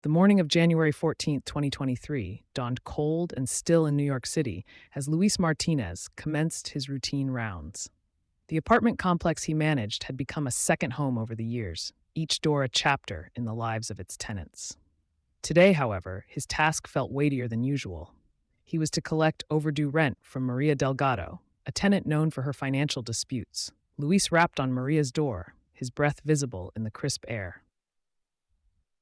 The morning of January 14th, 2023, dawned cold and still in New York City as Luis Martinez commenced his routine rounds. The apartment complex he managed had become a second home over the years, each door a chapter in the lives of its tenants. Today, however, his task felt weightier than usual. He was to collect overdue rent from Maria Delgado, a tenant known for her financial disputes. Luis rapped on Maria's door, his breath visible in the crisp air.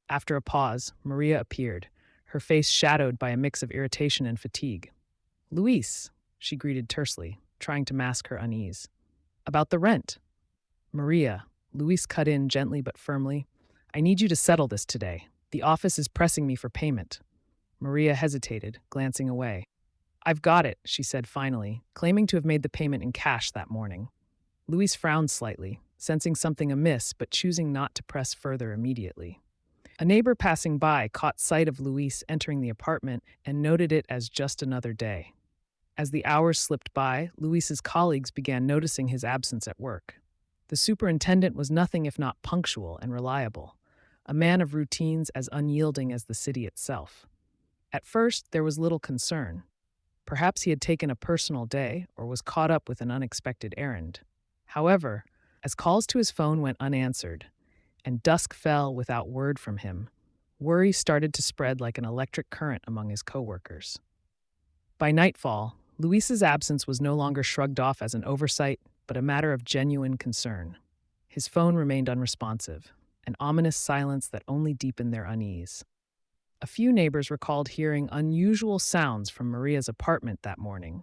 After a pause, Maria appeared, her face shadowed by a mix of irritation and fatigue. "Luis," she greeted tersely, trying to mask her unease. "About the rent." "Maria," Luis cut in gently but firmly, "I need you to settle this today. The office is pressing me for payment." Maria hesitated, glancing away. "I've got it," she said finally, claiming to have made the payment in cash that morning. Luis frowned slightly, sensing something amiss but choosing not to press further immediately. A neighbor passing by caught sight of Luis entering the apartment and noted it as just another day. As the hours slipped by, Luis's colleagues began noticing his absence at work. The superintendent was nothing if not punctual and reliable, a man of routines as unyielding as the city itself. At first, there was little concern. Perhaps he had taken a personal day or was caught up with an unexpected errand. However, as calls to his phone went unanswered, and dusk fell without word from him, worry started to spread like an electric current among his coworkers. By nightfall, Luis's absence was no longer shrugged off as an oversight, but a matter of genuine concern. His phone remained unresponsive, an ominous silence that only deepened their unease. A few neighbors recalled hearing unusual sounds from Maria's apartment that morning,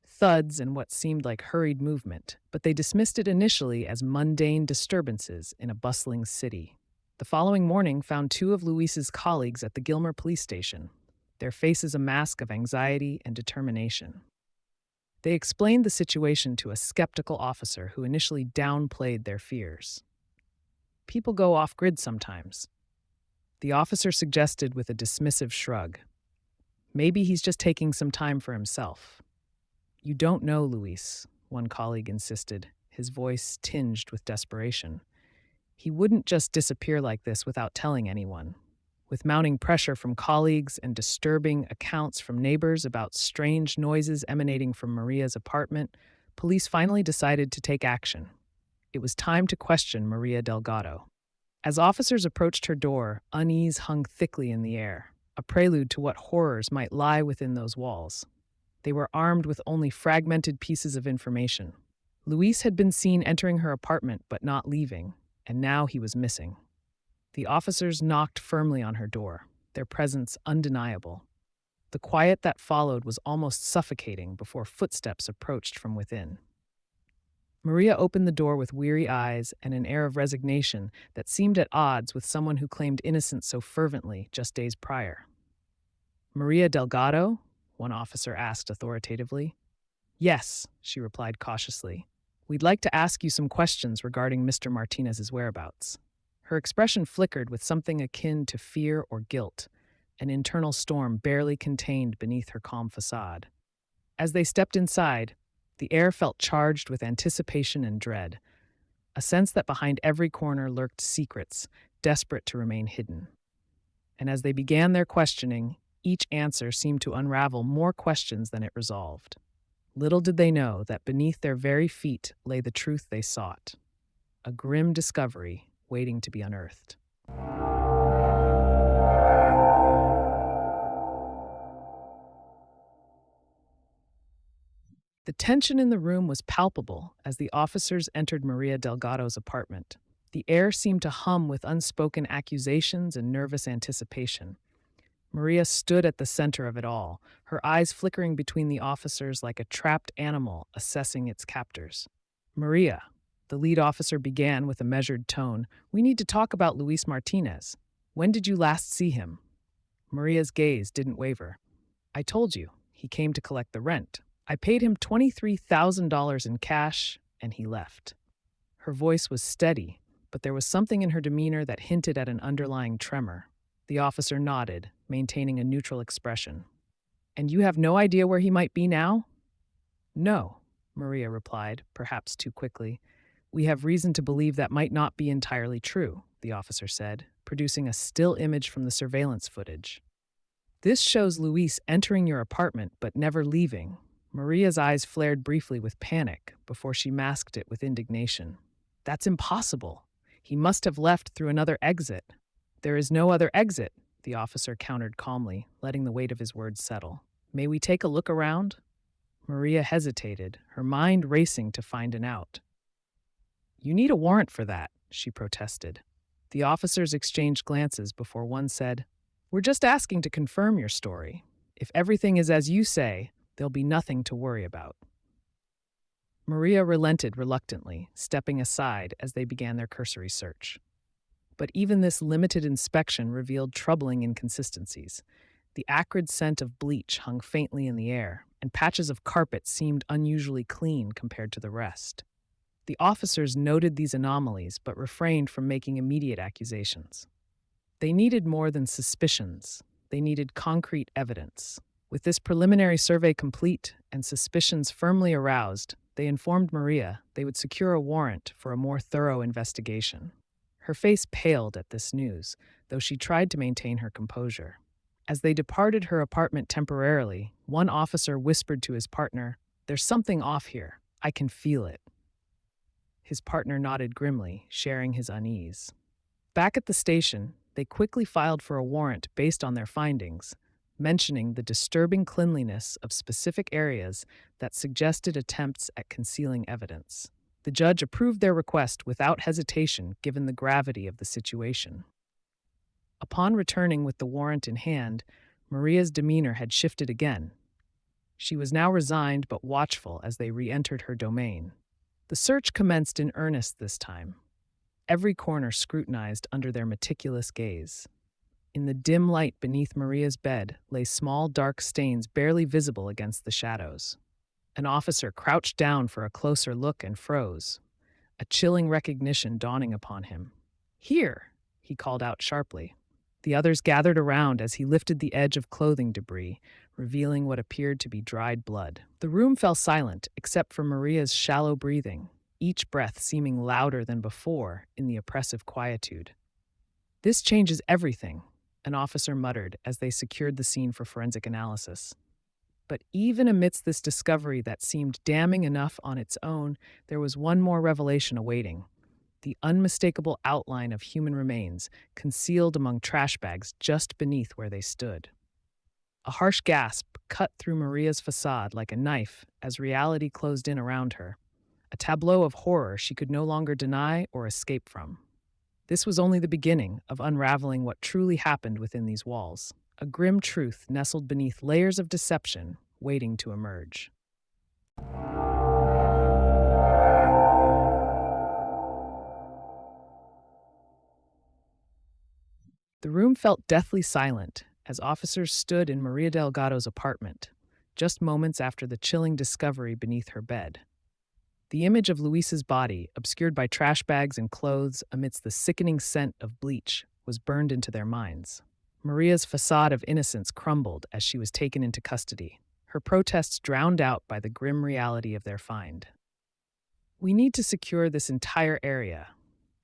thuds and what seemed like hurried movement, but they dismissed it initially as mundane disturbances in a bustling city. The following morning found two of Luis's colleagues at the Gilmer police station, their faces a mask of anxiety and determination. They explained the situation to a skeptical officer who initially downplayed their fears. "People go off-grid sometimes," the officer suggested with a dismissive shrug. "Maybe he's just taking some time for himself." "You don't know, Luis," one colleague insisted, his voice tinged with desperation. "He wouldn't just disappear like this without telling anyone." With mounting pressure from colleagues and disturbing accounts from neighbors about strange noises emanating from Maria's apartment, police finally decided to take action. It was time to question Maria Delgado. As officers approached her door, unease hung thickly in the air, a prelude to what horrors might lie within those walls. They were armed with only fragmented pieces of information. Luis had been seen entering her apartment but not leaving, and now he was missing. The officers knocked firmly on her door, their presence undeniable. The quiet that followed was almost suffocating before footsteps approached from within. Maria opened the door with weary eyes and an air of resignation that seemed at odds with someone who claimed innocence so fervently just days prior. "Maria Delgado?" one officer asked authoritatively. "Yes," she replied cautiously. "We'd like to ask you some questions regarding Mr. Martinez's whereabouts." Her expression flickered with something akin to fear or guilt, an internal storm barely contained beneath her calm facade. As they stepped inside, the air felt charged with anticipation and dread, a sense that behind every corner lurked secrets, desperate to remain hidden. And as they began their questioning, each answer seemed to unravel more questions than it resolved. Little did they know that beneath their very feet lay the truth they sought, a grim discovery waiting to be unearthed. The tension in the room was palpable as the officers entered Maria Delgado's apartment. The air seemed to hum with unspoken accusations and nervous anticipation. Maria stood at the center of it all, her eyes flickering between the officers like a trapped animal assessing its captors. "Maria," the lead officer began with a measured tone, "we need to talk about Luis Martinez. When did you last see him?" Maria's gaze didn't waver. "I told you, he came to collect the rent. I paid him $23,000 in cash, and he left." Her voice was steady, but there was something in her demeanor that hinted at an underlying tremor. The officer nodded, maintaining a neutral expression. "And you have no idea where he might be now?" "No," Maria replied, perhaps too quickly. "We have reason to believe that might not be entirely true." the officer said, producing a still image from the surveillance footage. This shows Luis entering your apartment but never leaving. Maria's eyes flared briefly with panic before she masked it with indignation. That's impossible. He must have left through another exit. There is no other exit, the officer countered calmly, letting the weight of his words settle. May we take a look around? Maria hesitated, her mind racing to find an out. You need a warrant for that, she protested. The officers exchanged glances before one said, We're just asking to confirm your story. If everything is as you say, there'll be nothing to worry about. Maria relented reluctantly, stepping aside as they began their cursory search. But even this limited inspection revealed troubling inconsistencies. The acrid scent of bleach hung faintly in the air, and patches of carpet seemed unusually clean compared to the rest. The officers noted these anomalies but refrained from making immediate accusations. They needed more than suspicions. They needed concrete evidence. With this preliminary survey complete and suspicions firmly aroused, they informed Maria they would secure a warrant for a more thorough investigation. Her face paled at this news, though she tried to maintain her composure. As they departed her apartment temporarily, one officer whispered to his partner, There's something off here. I can feel it. His partner nodded grimly, sharing his unease. Back at the station, they quickly filed for a warrant based on their findings, mentioning the disturbing cleanliness of specific areas that suggested attempts at concealing evidence. The judge approved their request without hesitation given the gravity of the situation. Upon returning with the warrant in hand, Maria's demeanor had shifted again. She was now resigned but watchful as they re-entered her domain. The search commenced in earnest this time, every corner scrutinized under their meticulous gaze. In the dim light beneath Maria's bed lay small dark stains barely visible against the shadows. An officer crouched down for a closer look and froze, a chilling recognition dawning upon him. Here, he called out sharply. The others gathered around as he lifted the edge of clothing debris, revealing what appeared to be dried blood. The room fell silent, except for Maria's shallow breathing, each breath seeming louder than before in the oppressive quietude. This changes everything, an officer muttered as they secured the scene for forensic analysis. But even amidst this discovery that seemed damning enough on its own, there was one more revelation awaiting. The unmistakable outline of human remains concealed among trash bags just beneath where they stood. A harsh gasp cut through Maria's facade like a knife as reality closed in around her, a tableau of horror she could no longer deny or escape from. This was only the beginning of unraveling what truly happened within these walls, a grim truth nestled beneath layers of deception waiting to emerge. The room felt deathly silent as officers stood in Maria Delgado's apartment, just moments after the chilling discovery beneath her bed. The image of Luis's body, obscured by trash bags and clothes amidst the sickening scent of bleach, was burned into their minds. Maria's facade of innocence crumbled as she was taken into custody, her protests drowned out by the grim reality of their find. We need to secure this entire area,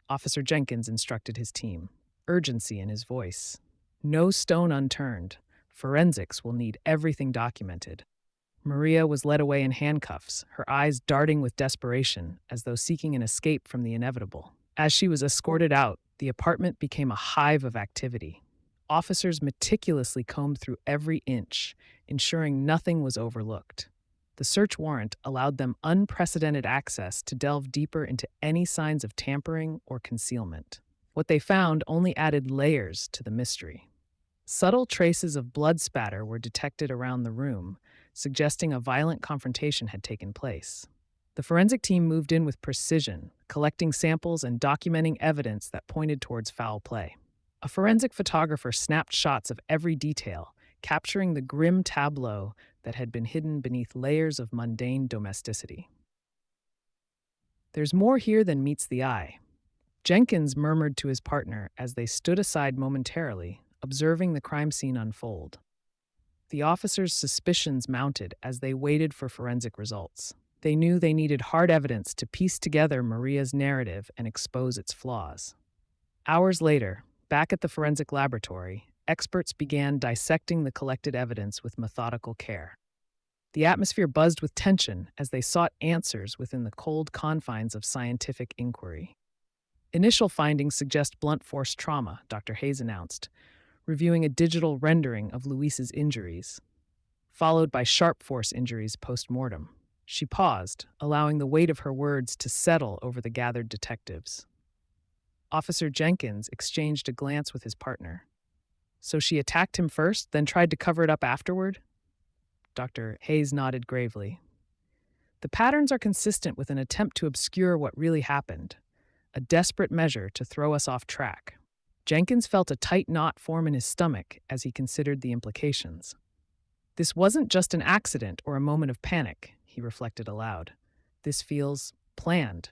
Officer Jenkins instructed his team, urgency in his voice. No stone unturned. Forensics will need everything documented. Maria was led away in handcuffs, her eyes darting with desperation as though seeking an escape from the inevitable. As she was escorted out, the apartment became a hive of activity. Officers meticulously combed through every inch, ensuring nothing was overlooked. The search warrant allowed them unprecedented access to delve deeper into any signs of tampering or concealment. What they found only added layers to the mystery. Subtle traces of blood spatter were detected around the room, suggesting a violent confrontation had taken place. The forensic team moved in with precision, collecting samples and documenting evidence that pointed towards foul play. A forensic photographer snapped shots of every detail, capturing the grim tableau that had been hidden beneath layers of mundane domesticity. There's more here than meets the eye, Jenkins murmured to his partner as they stood aside momentarily, observing the crime scene unfold. The officers' suspicions mounted as they waited for forensic results. They knew they needed hard evidence to piece together Maria's narrative and expose its flaws. Hours later, back at the forensic laboratory, experts began dissecting the collected evidence with methodical care. The atmosphere buzzed with tension as they sought answers within the cold confines of scientific inquiry. Initial findings suggest blunt force trauma, Dr. Hayes announced, reviewing a digital rendering of Luis's injuries, followed by sharp force injuries post-mortem. She paused, allowing the weight of her words to settle over the gathered detectives. Officer Jenkins exchanged a glance with his partner. So she attacked him first, then tried to cover it up afterward? Dr. Hayes nodded gravely. The patterns are consistent with an attempt to obscure what really happened, a desperate measure to throw us off track. Jenkins felt a tight knot form in his stomach as he considered the implications. This wasn't just an accident or a moment of panic, he reflected aloud. This feels planned.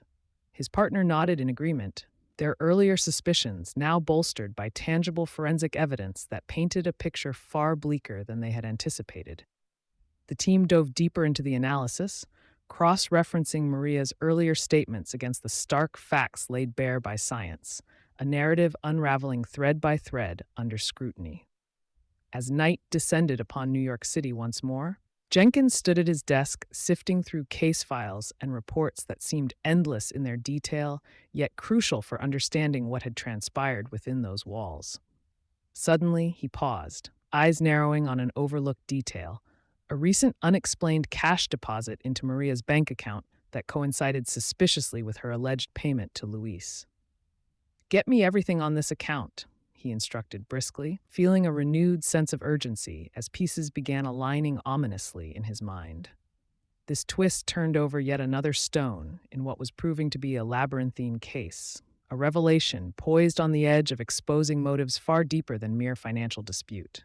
His partner nodded in agreement, their earlier suspicions now bolstered by tangible forensic evidence that painted a picture far bleaker than they had anticipated. The team dove deeper into the analysis, cross-referencing Maria's earlier statements against the stark facts laid bare by science, a narrative unraveling thread by thread under scrutiny. As night descended upon New York City once more, Jenkins stood at his desk, sifting through case files and reports that seemed endless in their detail, yet crucial for understanding what had transpired within those walls. Suddenly, he paused, eyes narrowing on an overlooked detail, a recent unexplained cash deposit into Maria's bank account that coincided suspiciously with her alleged payment to Luis. "Get me everything on this account," he instructed briskly, feeling a renewed sense of urgency as pieces began aligning ominously in his mind. This twist turned over yet another stone in what was proving to be a labyrinthine case, a revelation poised on the edge of exposing motives far deeper than mere financial dispute.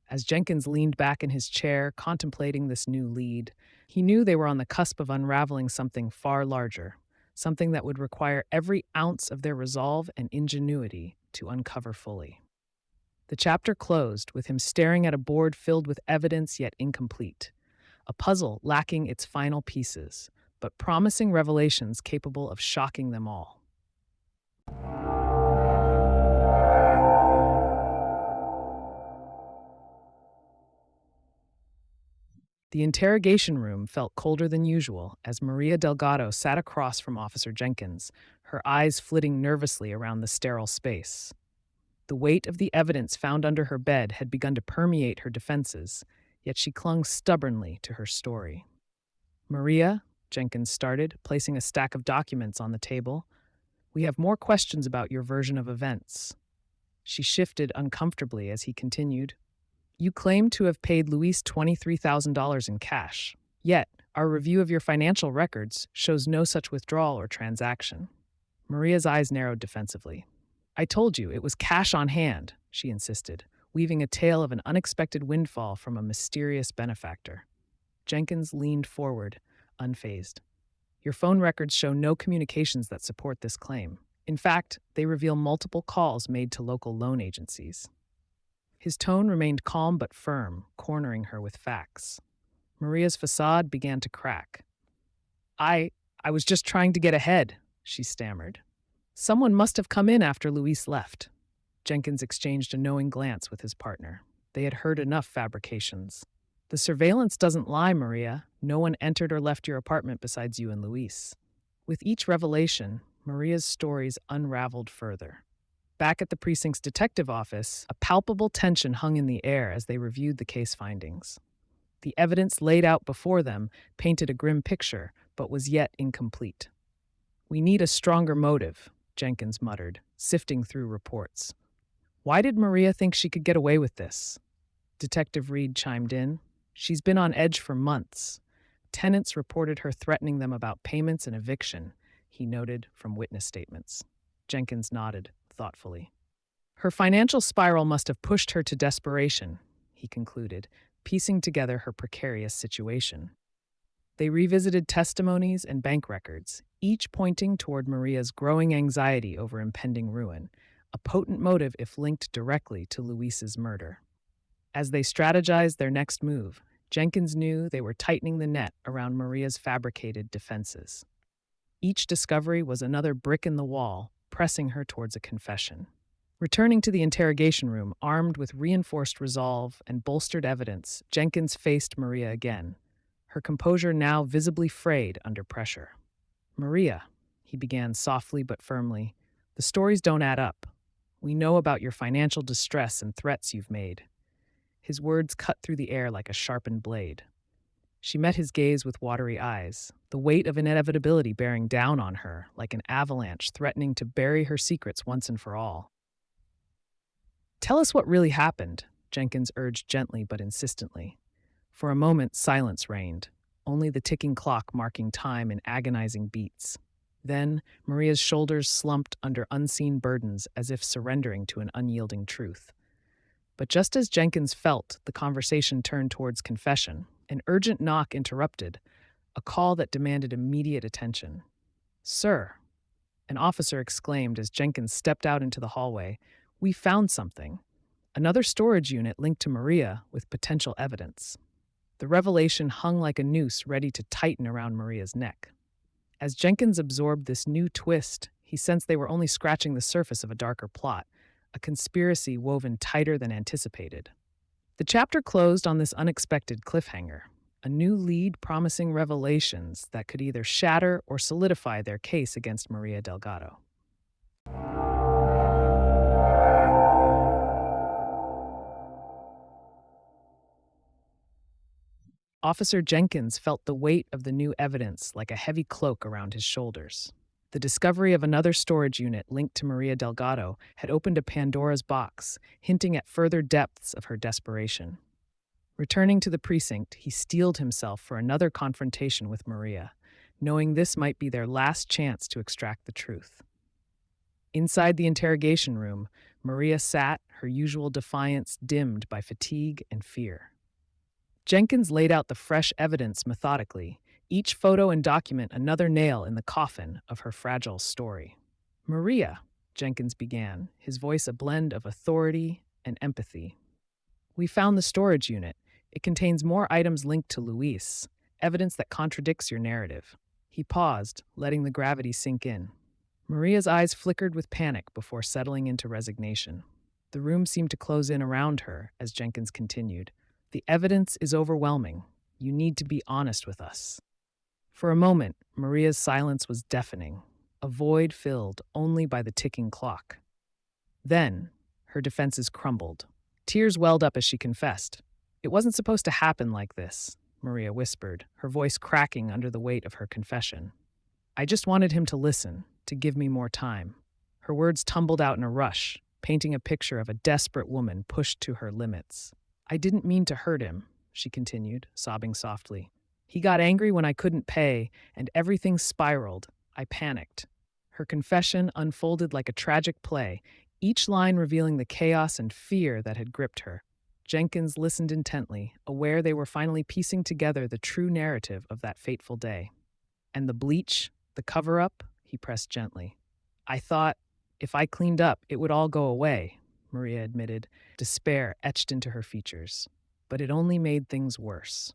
As Jenkins leaned back in his chair, contemplating this new lead, he knew they were on the cusp of unraveling something far larger, something that would require every ounce of their resolve and ingenuity to uncover fully. The chapter closed with him staring at a board filled with evidence yet incomplete, a puzzle lacking its final pieces, but promising revelations capable of shocking them all. The interrogation room felt colder than usual as Maria Delgado sat across from Officer Jenkins, her eyes flitting nervously around the sterile space. The weight of the evidence found under her bed had begun to permeate her defenses, yet she clung stubbornly to her story. "Maria," Jenkins started, placing a stack of documents on the table, "we have more questions about your version of events." She shifted uncomfortably as he continued. "You claim to have paid Luis $23,000 in cash, yet our review of your financial records shows no such withdrawal or transaction." Maria's eyes narrowed defensively. "I told you, it was cash on hand," she insisted, weaving a tale of an unexpected windfall from a mysterious benefactor. Jenkins leaned forward, unfazed. "Your phone records show no communications that support this claim. In fact, they reveal multiple calls made to local loan agencies." His tone remained calm but firm, cornering her with facts. Maria's facade began to crack. I was just trying to get ahead," she stammered. "Someone must have come in after Luis left." Jenkins exchanged a knowing glance with his partner. They had heard enough fabrications. "The surveillance doesn't lie, Maria. No one entered or left your apartment besides you and Luis." With each revelation, Maria's stories unraveled further. Back at the precinct's detective office, a palpable tension hung in the air as they reviewed the case findings. The evidence laid out before them painted a grim picture, but was yet incomplete. "We need a stronger motive," Jenkins muttered, sifting through reports. "Why did Maria think she could get away with this?" Detective Reed chimed in. "She's been on edge for months. Tenants reported her threatening them about payments and eviction," he noted from witness statements. Jenkins nodded thoughtfully. "Her financial spiral must have pushed her to desperation," he concluded, piecing together her precarious situation. They revisited testimonies and bank records, each pointing toward Maria's growing anxiety over impending ruin, a potent motive if linked directly to Luis's murder. As they strategized their next move, Jenkins knew they were tightening the net around Maria's fabricated defenses. Each discovery was another brick in the wall, pressing her towards a confession. Returning to the interrogation room, armed with reinforced resolve and bolstered evidence, Jenkins faced Maria again, her composure now visibly frayed under pressure. "Maria," he began softly but firmly, "the stories don't add up. We know about your financial distress and threats you've made." His words cut through the air like a sharpened blade. She met his gaze with watery eyes, the weight of inevitability bearing down on her like an avalanche threatening to bury her secrets once and for all. "Tell us what really happened," Jenkins urged gently but insistently. For a moment, silence reigned, only the ticking clock marking time in agonizing beats. Then, Maria's shoulders slumped under unseen burdens as if surrendering to an unyielding truth. But just as Jenkins felt the conversation turned towards confession, an urgent knock interrupted, a call that demanded immediate attention. "Sir," an officer exclaimed as Jenkins stepped out into the hallway, "we found something. Another storage unit linked to Maria with potential evidence." The revelation hung like a noose ready to tighten around Maria's neck. As Jenkins absorbed this new twist, he sensed they were only scratching the surface of a darker plot, a conspiracy woven tighter than anticipated. The chapter closed on this unexpected cliffhanger, a new lead promising revelations that could either shatter or solidify their case against Maria Delgado. Officer Jenkins felt the weight of the new evidence like a heavy cloak around his shoulders. The discovery of another storage unit linked to Maria Delgado had opened a Pandora's box, hinting at further depths of her desperation. Returning to the precinct, he steeled himself for another confrontation with Maria, knowing this might be their last chance to extract the truth. Inside the interrogation room, Maria sat, her usual defiance dimmed by fatigue and fear. Jenkins laid out the fresh evidence methodically, each photo and document another nail in the coffin of her fragile story. "Maria," Jenkins began, his voice a blend of authority and empathy. "We found the storage unit. It contains more items linked to Luis, evidence that contradicts your narrative." He paused, letting the gravity sink in. Maria's eyes flickered with panic before settling into resignation. The room seemed to close in around her as Jenkins continued. "The evidence is overwhelming. You need to be honest with us." For a moment, Maria's silence was deafening, a void filled only by the ticking clock. Then, her defenses crumbled. Tears welled up as she confessed. "It wasn't supposed to happen like this," Maria whispered, her voice cracking under the weight of her confession. "I just wanted him to listen, to give me more time." Her words tumbled out in a rush, painting a picture of a desperate woman pushed to her limits. "I didn't mean to hurt him," she continued, sobbing softly. "He got angry when I couldn't pay, and everything spiraled. I panicked." Her confession unfolded like a tragic play, each line revealing the chaos and fear that had gripped her. Jenkins listened intently, aware they were finally piecing together the true narrative of that fateful day. "And the bleach, the cover-up?" he pressed gently. "I thought, if I cleaned up, it would all go away," Maria admitted, despair etched into her features. But it only made things worse.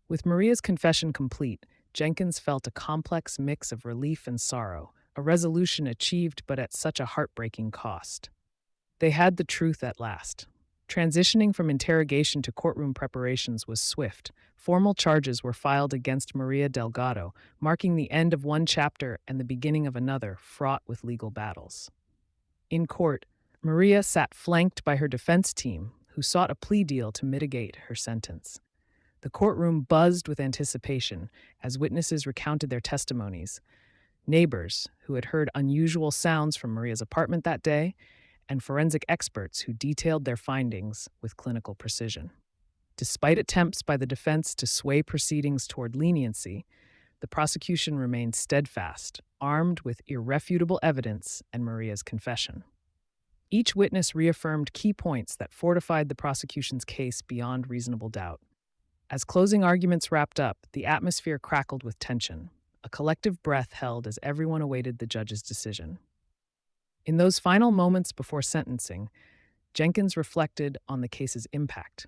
With Maria's confession complete, Jenkins felt a complex mix of relief and sorrow, a resolution achieved but at such a heartbreaking cost. They had the truth at last. Transitioning from interrogation to courtroom preparations was swift. Formal charges were filed against Maria Delgado, marking the end of one chapter and the beginning of another fraught with legal battles. In court, Maria sat flanked by her defense team, who sought a plea deal to mitigate her sentence. The courtroom buzzed with anticipation as witnesses recounted their testimonies. Neighbors, who had heard unusual sounds from Maria's apartment that day, and forensic experts who detailed their findings with clinical precision. Despite attempts by the defense to sway proceedings toward leniency, the prosecution remained steadfast, armed with irrefutable evidence and Maria's confession. Each witness reaffirmed key points that fortified the prosecution's case beyond reasonable doubt. As closing arguments wrapped up, the atmosphere crackled with tension, a collective breath held as everyone awaited the judge's decision. In those final moments before sentencing, Jenkins reflected on the case's impact,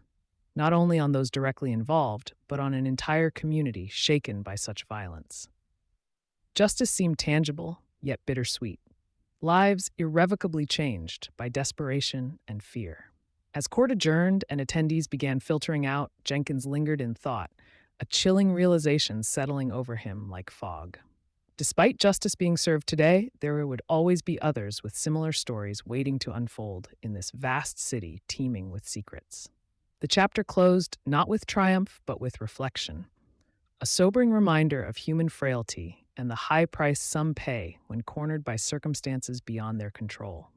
not only on those directly involved, but on an entire community shaken by such violence. Justice seemed tangible, yet bittersweet. Lives irrevocably changed by desperation and fear. As court adjourned and attendees began filtering out, Jenkins lingered in thought, a chilling realization settling over him like fog. Despite justice being served today, there would always be others with similar stories waiting to unfold in this vast city teeming with secrets. The chapter closed not with triumph, but with reflection, a sobering reminder of human frailty and the high price some pay when cornered by circumstances beyond their control.